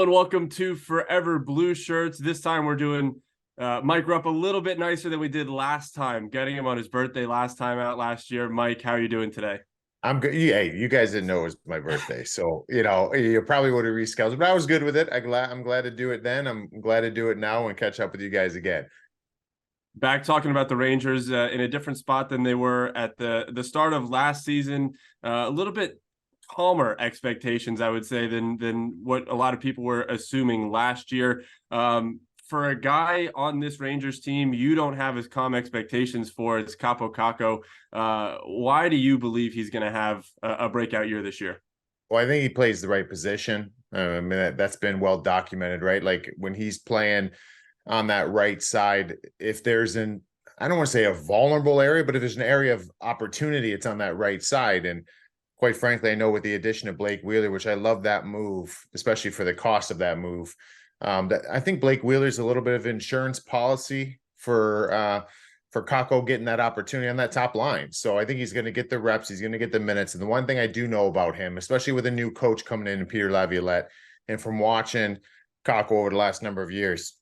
Hello and welcome to Forever Blue Shirts. This time we're doing Mike Rupp a little bit nicer than we did last time, getting him on his birthday last time out last year. Mike, how are you doing today? I'm good. Hey, you guys didn't know it was my birthday, so you probably would have rescheduled, but I was good with it. I'm glad to do it then. I'm glad to do it now and catch up with you guys again. Back talking about the Rangers in a different spot than they were at the start of last season. A little bit calmer expectations, I would say, than what a lot of people were assuming last year. For a guy on this Rangers team, you don't have as calm expectations for. It's Kaapo Kakko. Why do you believe he's going to have a breakout year this year? Well, I think he plays the right position. I mean, that's been well documented, right? Like when he's playing on that right side, if there's I don't want to say a vulnerable area, but if there's an area of opportunity, it's on that right side. And quite frankly, I know with the addition of Blake Wheeler, which I love that move, especially for the cost of that move, that I think Blake Wheeler's a little bit of insurance policy for Kakko getting that opportunity on that top line. So I think he's going to get the reps, he's going to get the minutes. And the one thing I do know about him, especially with a new coach coming in, Peter Laviolette, and from watching Kakko over the last number of years,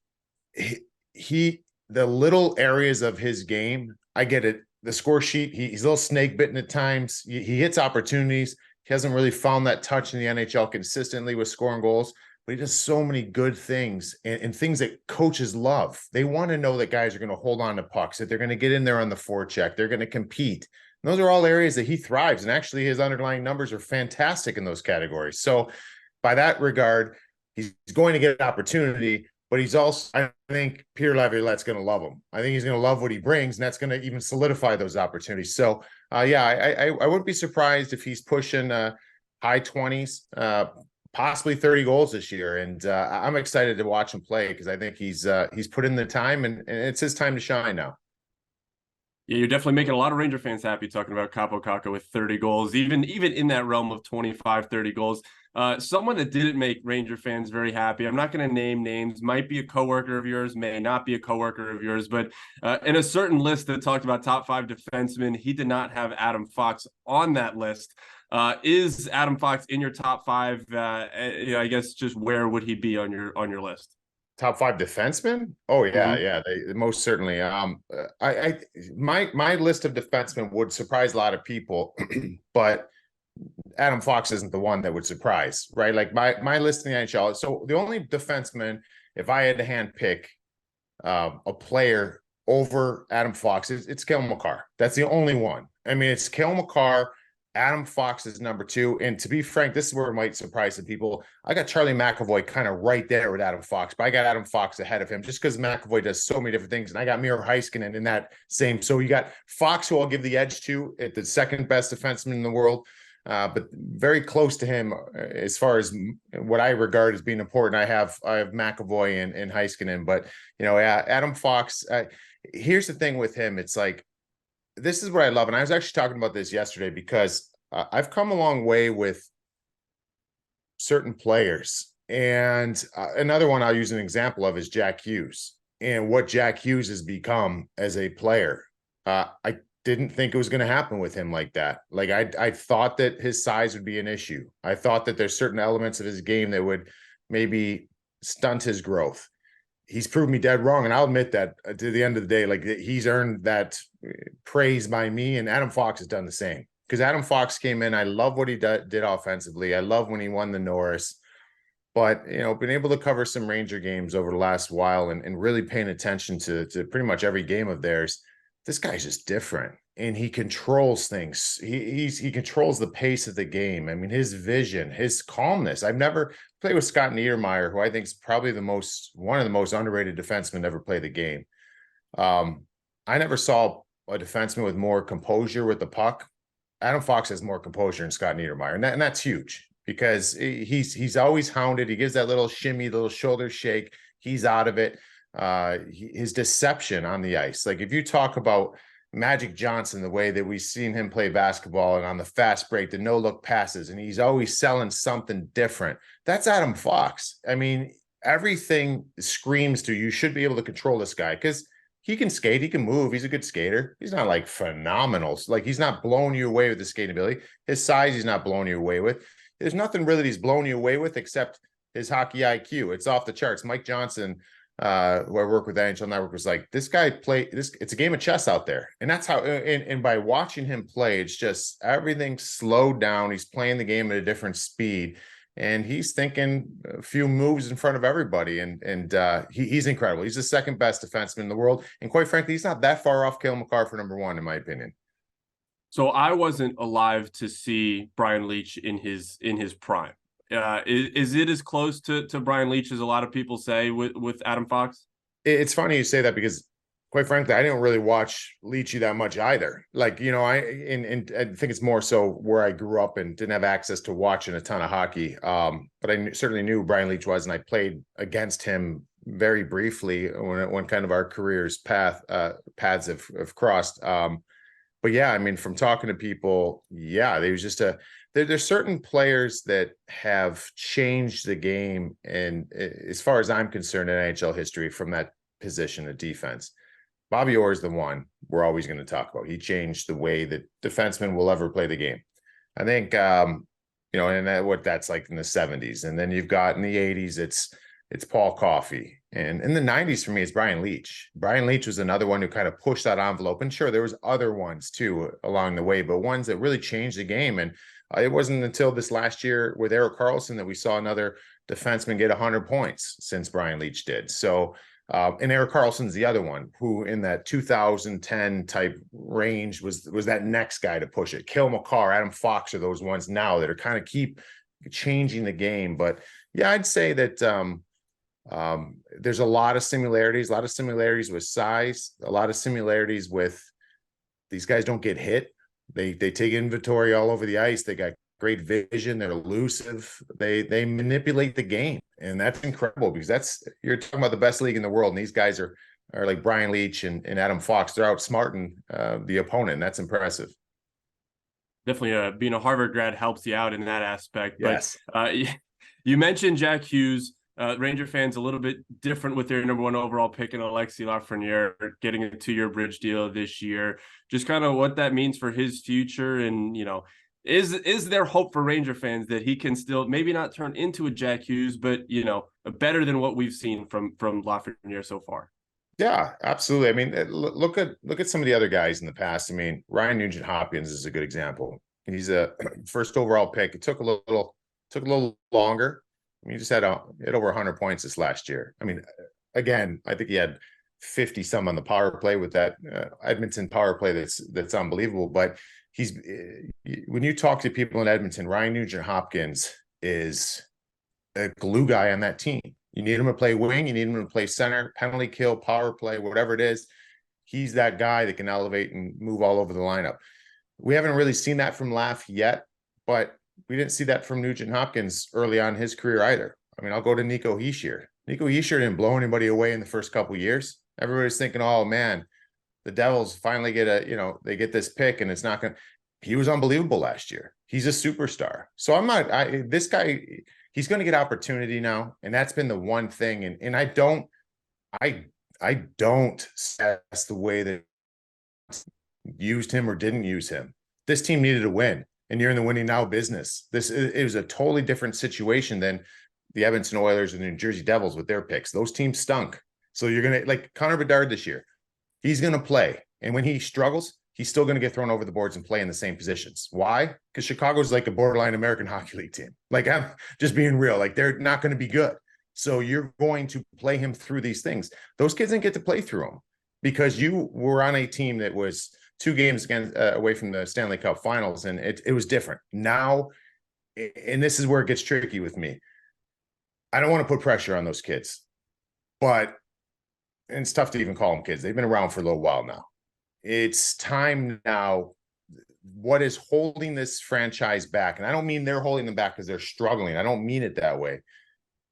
the little areas of his game, I get it. The score sheet, he's a little snake bitten at times. He hits opportunities. He hasn't really found that touch in the NHL consistently with scoring goals, but he does so many good things and things that coaches love. They want to know that guys are going to hold on to pucks, that they're going to get in there on the forecheck, they're going to compete. And those are all areas that he thrives. And actually, his underlying numbers are fantastic in those categories. So by that regard, he's going to get an opportunity. But he's also, I think Peter Laviolette's going to love him. I think he's going to love what he brings, and that's going to even solidify those opportunities. So, I wouldn't be surprised if he's pushing high 20s, possibly 30 goals this year. And I'm excited to watch him play because I think he's put in the time, and it's his time to shine now. Yeah, you're definitely making a lot of Ranger fans happy talking about Kaapo Kakko with 30 goals, even in that realm of 25, 30 goals. Someone that didn't make Ranger fans very happy, I'm not going to name names, might be a coworker of yours, may not be a coworker of yours, but in a certain list that talked about top 5 defensemen, he did not have Adam Fox on that list. Is Adam Fox in your top 5? I guess just where would he be on your list? Top 5 defensemen? Oh yeah, Mm-hmm. yeah, they most certainly. My list of defensemen would surprise a lot of people, but Adam Fox isn't the one that would surprise, right? Like my list in the NHL. So the only defenseman, if I had to hand pick a player over Adam Fox, it's Cale Makar. That's the only one. I mean, it's Cale Makar. Adam Fox is number 2. And to be frank, this is where it might surprise some people. I got Charlie McAvoy kind of right there with Adam Fox, but I got Adam Fox ahead of him just because McAvoy does so many different things. And I got Miro Heiskanen in that same. So you got Fox, who I'll give the edge to at the second best defenseman in the world, but very close to him as far as what I regard as being important. I have McAvoy and Heiskanen, but Adam Fox. Here's the thing with him. It's like, this is what I love. And I was actually talking about this yesterday because I've come a long way with certain players. And another one I'll use an example of is Jack Hughes and what Jack Hughes has become as a player. I didn't think it was going to happen with him like that. Like I thought that his size would be an issue. I thought that there's certain elements of his game that would maybe stunt his growth. He's proved me dead wrong. And I'll admit that to the end of the day, like he's earned that praise by me, and Adam Fox has done the same because Adam Fox came in. I love what he did offensively. I love when he won the Norris, but been able to cover some Ranger games over the last while and really paying attention to pretty much every game of theirs. This guy's just different, and he controls things. He controls the pace of the game. I mean, his vision, his calmness. I've never played with Scott Niedermayer, who I think is probably one of the most underrated defensemen to ever play the game. I never saw a defenseman with more composure with the puck. Adam Fox has more composure than Scott Niedermayer, and that's huge because he's always hounded. He gives that little shimmy, little shoulder shake. He's out of it. His deception on the ice. Like if you talk about Magic Johnson, the way that we've seen him play basketball and on the fast break, the no look passes, and he's always selling something different. That's Adam Fox. I mean, everything screams to you should be able to control this guy because he can skate, he can move, he's a good skater. He's not like phenomenal. Like he's not blowing you away with his skating ability. His size, he's not blowing you away with. There's nothing really he's blowing you away with except his hockey IQ. It's off the charts. Mike Johnson, who I work with NHL Network, was like, this guy it's a game of chess out there. And that's how, and by watching him play, it's just everything slowed down. He's playing the game at a different speed. And he's thinking a few moves in front of everybody. And he's incredible. He's the second best defenseman in the world. And quite frankly, he's not that far off Cale Makar for number one, in my opinion. So I wasn't alive to see Brian Leach in his prime. Is it as close to Brian Leach as a lot of people say with Adam Fox? It's funny you say that, because quite frankly, I didn't really watch Leachy that much either. Like, you know, I think it's more so where I grew up and didn't have access to watching a ton of hockey. But I certainly knew who Brian Leach was, and I played against him very briefly when kind of our careers paths have crossed. But yeah, I mean, from talking to people, yeah, there was just there's certain players that have changed the game, and as far as I'm concerned, in NHL history, from that position of defense. Bobby Orr is the one we're always going to talk about. He changed the way that defensemen will ever play the game. I think, you know, and what that's like in the 70s. And then you've got in the 80s, it's Paul Coffey. And in the 90s, for me, it's Brian Leach. Brian Leach was another one who kind of pushed that envelope. And sure, there was other ones too along the way, but ones that really changed the game. And it wasn't until this last year with Erik Karlsson that we saw another defenseman get 100 points since Brian Leach did. So, and Erik Karlsson's the other one who, in that 2010 type range, was that next guy to push it. Cale Makar, Adam Fox are those ones now that are kind of keep changing the game. But yeah, I'd say that there's a lot of similarities with size, a lot of similarities with these guys don't get hit. They take inventory all over the ice. They got great vision. They're elusive. They manipulate the game. And that's incredible, because you're talking about the best league in the world. And these guys are like Brian Leach and Adam Fox. They're outsmarting the opponent. That's impressive. Definitely being a Harvard grad helps you out in that aspect. Yes. But you mentioned Jack Hughes. Ranger fans a little bit different with their number one overall pick in Alexis Lafreniere getting a 2-year bridge deal this year. Just kind of what that means for his future, and you know, is there hope for Ranger fans that he can still maybe not turn into a Jack Hughes, but you know, better than what we've seen from Lafreniere so far? Yeah, absolutely. I mean, look at some of the other guys in the past. I mean, Ryan Nugent-Hopkins is a good example. He's a first overall pick. It took a little longer. I mean, he just had over 100 points this last year. I mean, again, I think he had 50 some on the power play with that Edmonton power play that's unbelievable. But when you talk to people in Edmonton, Ryan Nugent-Hopkins is a glue guy on that team. You need him to play wing, you need him to play center, penalty kill, power play, whatever it is. He's that guy that can elevate and move all over the lineup. We haven't really seen that from Laff yet, but we didn't see that from Nugent-Hopkins early on in his career either. I mean, I'll go to Nico Hischier. Nico Hischier didn't blow anybody away in the first couple of years. Everybody's thinking, oh man, the Devils finally they get this pick and it's not going to. He was unbelievable last year. He's a superstar. So this guy, he's going to get opportunity now. And that's been the one thing. And I don't assess the way that used him or didn't use him. This team needed to win, and you're in the winning now business. It was a totally different situation than the Edmonton Oilers and the New Jersey Devils with their picks. Those teams stunk. So you're going to, like Connor Bedard this year, he's going to play. And when he struggles, he's still going to get thrown over the boards and play in the same positions. Why? Because Chicago's like a borderline American Hockey League team. Like, I'm just being real. Like, they're not going to be good. So you're going to play him through these things. Those kids didn't get to play through them because you were on a team that was 2 games away from the Stanley Cup Finals, and it was different. Now, and this is where it gets tricky with me. I don't want to put pressure on those kids, but and it's tough to even call them kids. They've been around for a little while now. It's time now. What is holding this franchise back? And I don't mean they're holding them back because they're struggling. I don't mean it that way.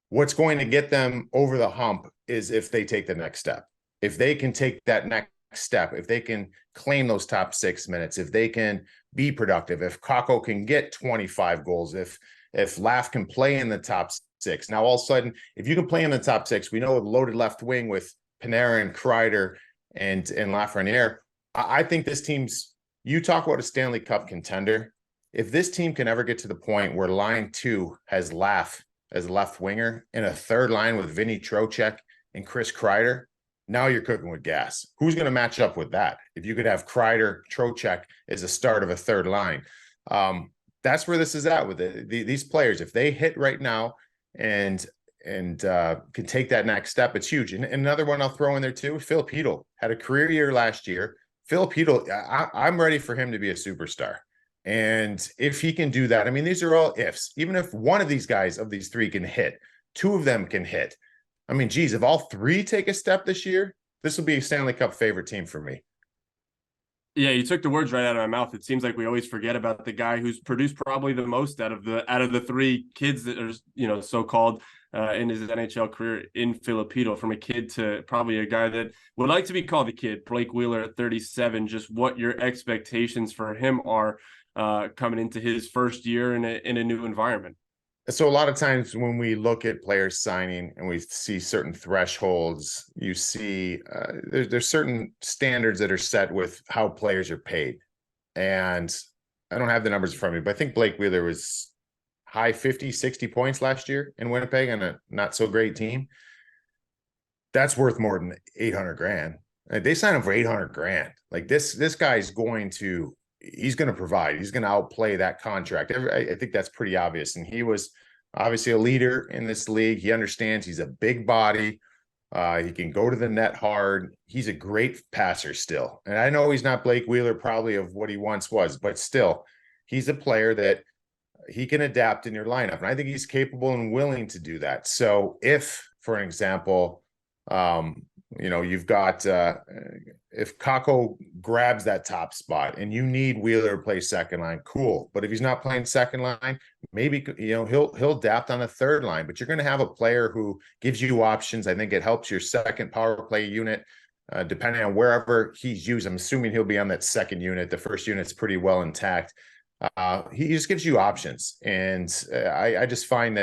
What's going to get them over the hump is if they take the next step. If they can take that next step, if they can claim those top 6 minutes, if they can be productive, if Kakko can get 25 goals, if Laff can play in the top 6. Now, all of a sudden, if you can play in the top 6, we know a loaded left wing with Panarin, Kreider, and Lafreniere. I think this team's, you talk about a Stanley Cup contender. If this team can ever get to the point where line 2 has Laff as a left winger and a third line with Vinny Trocheck and Chris Kreider, now you're cooking with gas. Who's going to match up with that? If you could have Kreider, Trocheck as a start of a third line. That's where this is at with it. These players, if they hit right now and can take that next step, it's huge. And another one I'll throw in there too, Filipino had a career year last year. Filipino, I'm ready for him to be a superstar. And if he can do that, I mean, these are all ifs. Even if one of these guys of these three can hit, two of them can hit. I mean, geez, if all three take a step this year, this will be a Stanley Cup favorite team for me. Yeah, you took the words right out of my mouth. It seems like we always forget about the guy who's produced probably the most out of the three kids that are, so-called in his NHL career in Filipino, from a kid to probably a guy that would like to be called a kid, Blake Wheeler at 37. Just what your expectations for him are coming into his first year in a new environment. So a lot of times when we look at players signing and we see certain thresholds, you see there's certain standards that are set with how players are paid. And I don't have the numbers in front of me, but I think Blake Wheeler was high 50, 60 points last year in Winnipeg on a not so great team. That's worth more than 800 grand. They signed him for 800 grand. Like this guy's he's going to provide. He's going to outplay that contract. I think that's pretty obvious. And he was obviously a leader in this league. He understands he's a big body. He can go to the net hard. He's a great passer still. And I know he's not Blake Wheeler probably of what he once was, but still, he's a player that he can adapt in your lineup. And I think he's capable and willing to do that. So if, for an example, you've got if Kakko grabs that top spot and you need Wheeler to play second line, cool. But if he's not playing second line, maybe he'll adapt on a third line. But you're going to have a player who gives you options. I think it helps your second power play unit, depending on wherever he's used. I'm assuming he'll be on that second unit. The first unit's pretty well intact. He just gives you options, and I just find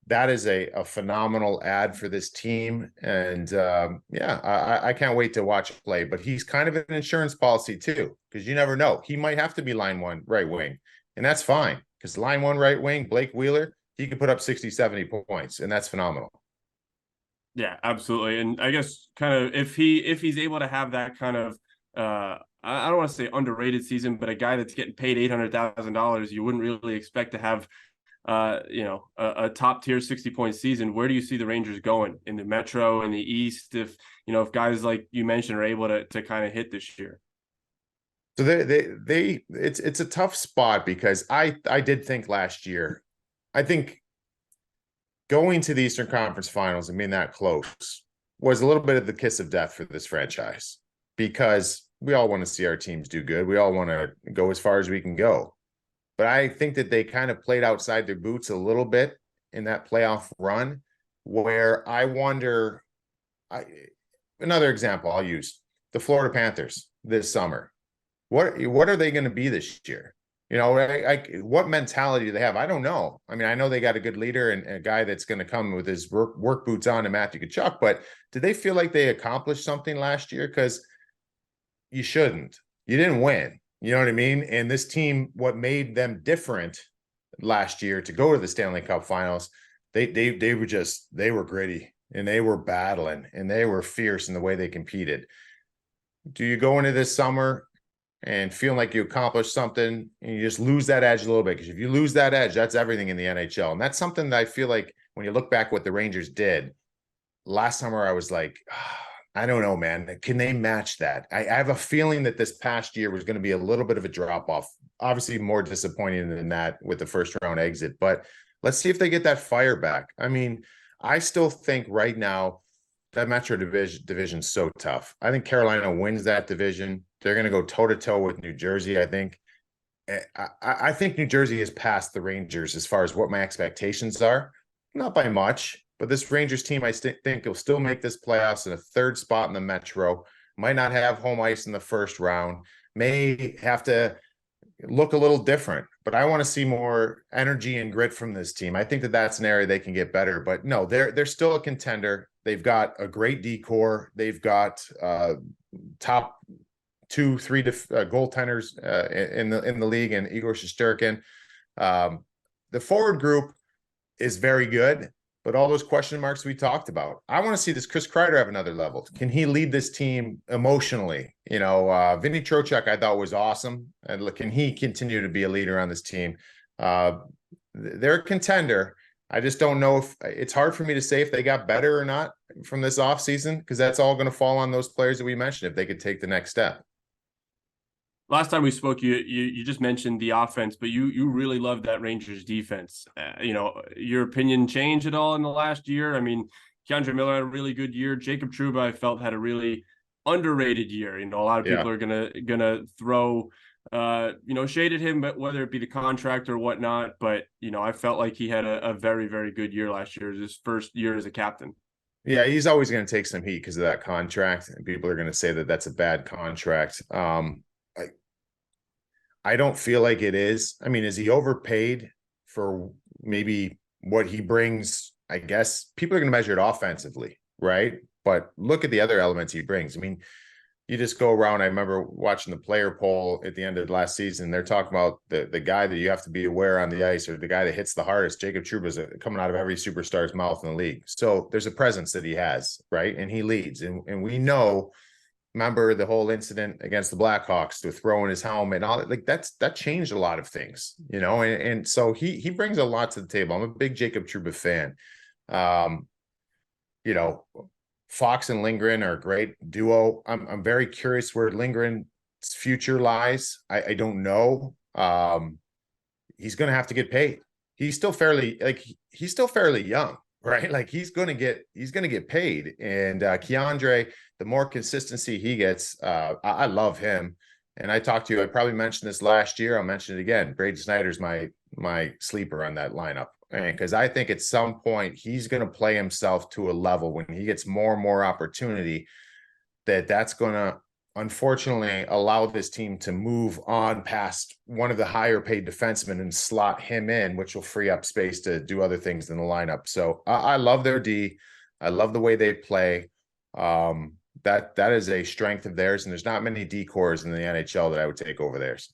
that is a phenomenal ad for this team. And I can't wait to watch it play. But he's kind of an insurance policy too, because you never know. He might have to be line one right wing, and that's fine, because line one right wing, Blake Wheeler, he could put up 60, 70 points, and that's phenomenal. Yeah, absolutely. And I guess kind of if he's able to have that kind of I don't want to say underrated season, but a guy that's getting paid $800,000, you wouldn't really expect to have a top tier 60-point season. Where do you see the Rangers going in the Metro and the East if guys like you mentioned are able to kind of hit this year? So it's a tough spot, because I did think last year, I think going to the Eastern Conference Finals and being that close was a little bit of the kiss of death for this franchise, because we all want to see our teams do good. We all want to go as far as we can go. But I think that they kind of played outside their boots a little bit in that playoff run, where I wonder, another example I'll use, the Florida Panthers this summer. What are they going to be this year? What mentality do they have? I don't know. I mean, I know they got a good leader and a guy that's going to come with his work boots on, and Matthew Tkachuk, but did they feel like they accomplished something last year? Because you shouldn't. You didn't win. You know what I mean? And this team, what made them different last year to go to the Stanley Cup Finals, they were gritty, and they were battling, and they were fierce in the way they competed. Do you go into this summer and feel like you accomplished something and you just lose that edge a little bit? Because if you lose that edge, that's everything in the NHL. And that's something that I feel like when you look back what the Rangers did last summer, I was like, I don't know, man. Can they match that? I have a feeling that this past year was going to be a little bit of a drop off. Obviously, more disappointing than that with the first round exit. But let's see if they get that fire back. I mean, I still think right now that Metro division is so tough. I think Carolina wins that division. They're going to go toe to toe with New Jersey. I think New Jersey has passed the Rangers as far as what my expectations are. Not by much. But this Rangers team, I think, will still make this playoffs in a third spot in the Metro. Might not have home ice in the first round. May have to look a little different. But I want to see more energy and grit from this team. I think that that's an area they can get better. But no, they're still a contender. They've got a great decor. They've got top 2-3 goaltenders in the league, and Igor Shesterkin. The forward group, is very good, but all those question marks we talked about. I want to see this Chris Kreider have another level. Can he lead this team emotionally? Vinny Trocheck I thought was awesome. And can he continue to be a leader on this team? They're a contender. I just don't know if it's hard for me to say if they got better or not from this offseason, because that's all going to fall on those players that we mentioned if they could take the next step. Last time we spoke, you just mentioned the offense, but you really loved that Rangers defense. Your opinion changed at all in the last year? I mean, Keandre Miller had a really good year. Jacob Trouba, I felt, had a really underrated year. A lot of people are gonna throw shade at him, but whether it be the contract or whatnot. But I felt like he had a very, very good year last year, his first year as a captain. Yeah, he's always going to take some heat because of that contract, and people are going to say that that's a bad contract. I don't feel like it is. I mean, is he overpaid for maybe what he brings? I guess people are going to measure it offensively, right? But look at the other elements he brings. I mean, you just go around. I remember watching the player poll at the end of last season. They're talking about the guy that you have to be aware on the ice, or the guy that hits the hardest. Jacob Trouba is coming out of every superstar's mouth in the league. So there's a presence that he has, right? And he leads. And we know, remember the whole incident against the Blackhawks to throwing his helmet and all that, like that changed a lot of things, and so he brings a lot to the table. I'm a big Jacob Trouba fan. Fox and Lindgren are a great duo. I'm very curious where Lindgren's future lies. I don't know. He's going to have to get paid. He's still fairly young, right? Like he's going to get paid. And Keandre, the more consistency he gets, I love him. And I talked to you, I probably mentioned this last year. I'll mention it again. Braden Snyder's my sleeper on that lineup. Because I think at some point he's going to play himself to a level when he gets more and more opportunity that's going to unfortunately allow this team to move on past one of the higher paid defensemen and slot him in, which will free up space to do other things in the lineup. So I love their D. I love the way they play. That is a strength of theirs, and there's not many D cores in the NHL that I would take over theirs.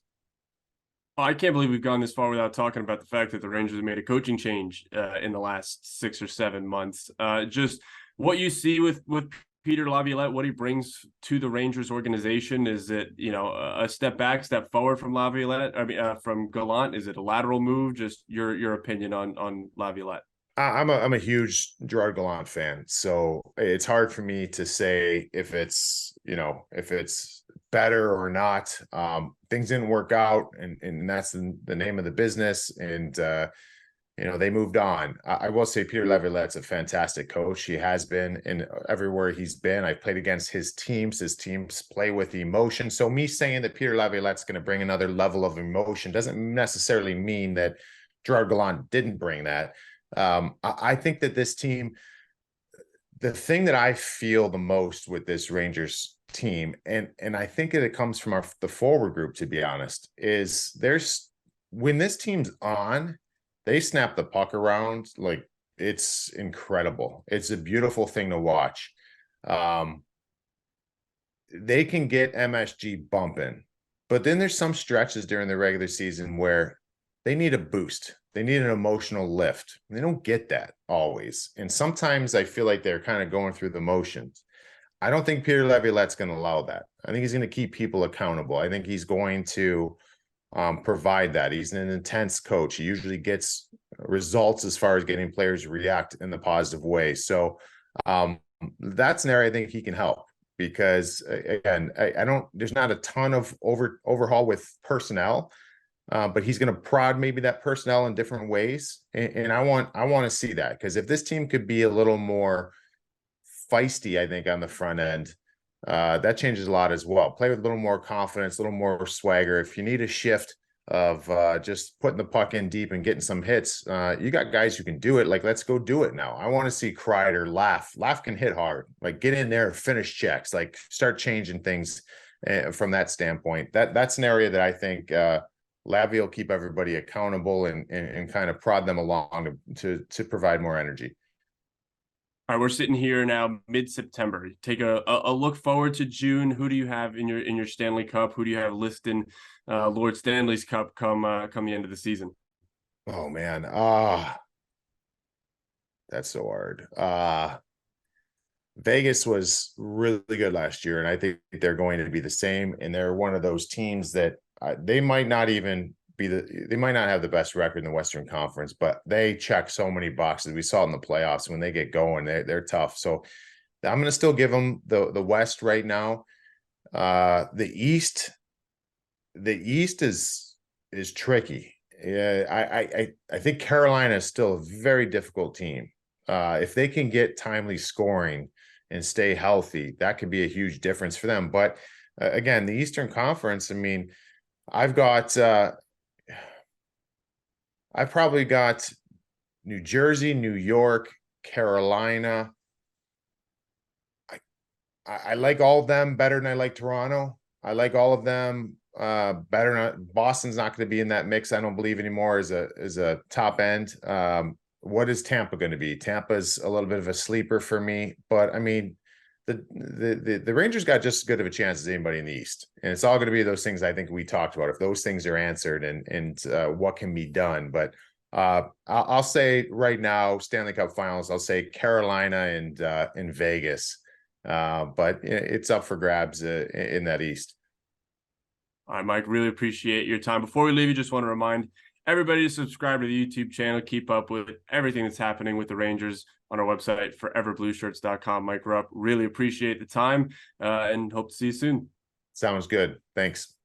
I can't believe we've gone this far without talking about the fact that the Rangers have made a coaching change in the last 6 or 7 months. Just what you see with Peter Laviolette, what he brings to the Rangers organization. Is it, a step back, step forward from Laviolette? I mean, from Gallant? Is it a lateral move? Just your opinion on Laviolette. I'm a huge Gerard Gallant fan, so it's hard for me to say if it's better or not. Things didn't work out, and that's the name of the business. And they moved on. I will say Peter Laviolette's a fantastic coach. He has been in everywhere he's been. I've played against his teams. His teams play with emotion. So me saying that Peter Laviolette's going to bring another level of emotion doesn't necessarily mean that Gerard Gallant didn't bring that. I think that this team, the thing that I feel the most with this Rangers team, and I think that it comes from the forward group, to be honest, is when this team's on, they snap the puck around like it's incredible. It's a beautiful thing to watch. They can get MSG bumping, but then there's some stretches during the regular season where they need a boost. They need an emotional lift. They don't get that always. And sometimes I feel like they're kind of going through the motions. I don't think Peter Laviolette's going to allow that. I think he's going to keep people accountable. I think he's going to provide that. He's an intense coach. He usually gets results as far as getting players to react in the positive way. So that's an area I think he can help, because again, there's not a ton of overhaul with personnel. But he's going to prod maybe that personnel in different ways. And I want to see that, because if this team could be a little more feisty, I think, on the front end, that changes a lot as well. Play with a little more confidence, a little more swagger. If you need a shift of just putting the puck in deep and getting some hits, you got guys who can do it. Like, let's go do it now. I want to see Kreider Laugh can hit hard. Like, get in there, finish checks, like start changing things from that standpoint. That's an area that I think Lavi will keep everybody accountable and kind of prod them along to provide more energy. All right, we're sitting here now mid-September. Take a look forward to June. Who do you have in your Stanley Cup? Who do you have listing Lord Stanley's Cup come the end of the season? Oh man, That's so hard. Vegas was really good last year, and I think they're going to be the same. And they're one of those teams that they might not even be they might not have the best record in the Western Conference, but they check so many boxes. We saw it in the playoffs when they get going, they're tough. So I'm going to still give them the West right now. The East is tricky. Yeah, I think Carolina is still a very difficult team. If they can get timely scoring and stay healthy, that could be a huge difference for them. But again, the Eastern Conference, I mean, I've probably got New Jersey, New York, Carolina. I like all of them better than I like Toronto. I like all of them better. Boston's not going to be in that mix, I don't believe, anymore as a top end. What is Tampa going to be? Tampa's a little bit of a sleeper for me, but I mean, the Rangers got just as good of a chance as anybody in the East, and it's all going to be those things I think we talked about. If those things are answered and what can be done, but I'll say right now, Stanley Cup Finals. I'll say Carolina and Vegas, but it's up for grabs in that East. All right, Mike, really appreciate your time. Before we leave, you just want to remind everybody to subscribe to the YouTube channel, keep up with everything that's happening with the Rangers on our website, foreverblueshirts.com. Mike Rupp, really appreciate the time and hope to see you soon. Sounds good. Thanks.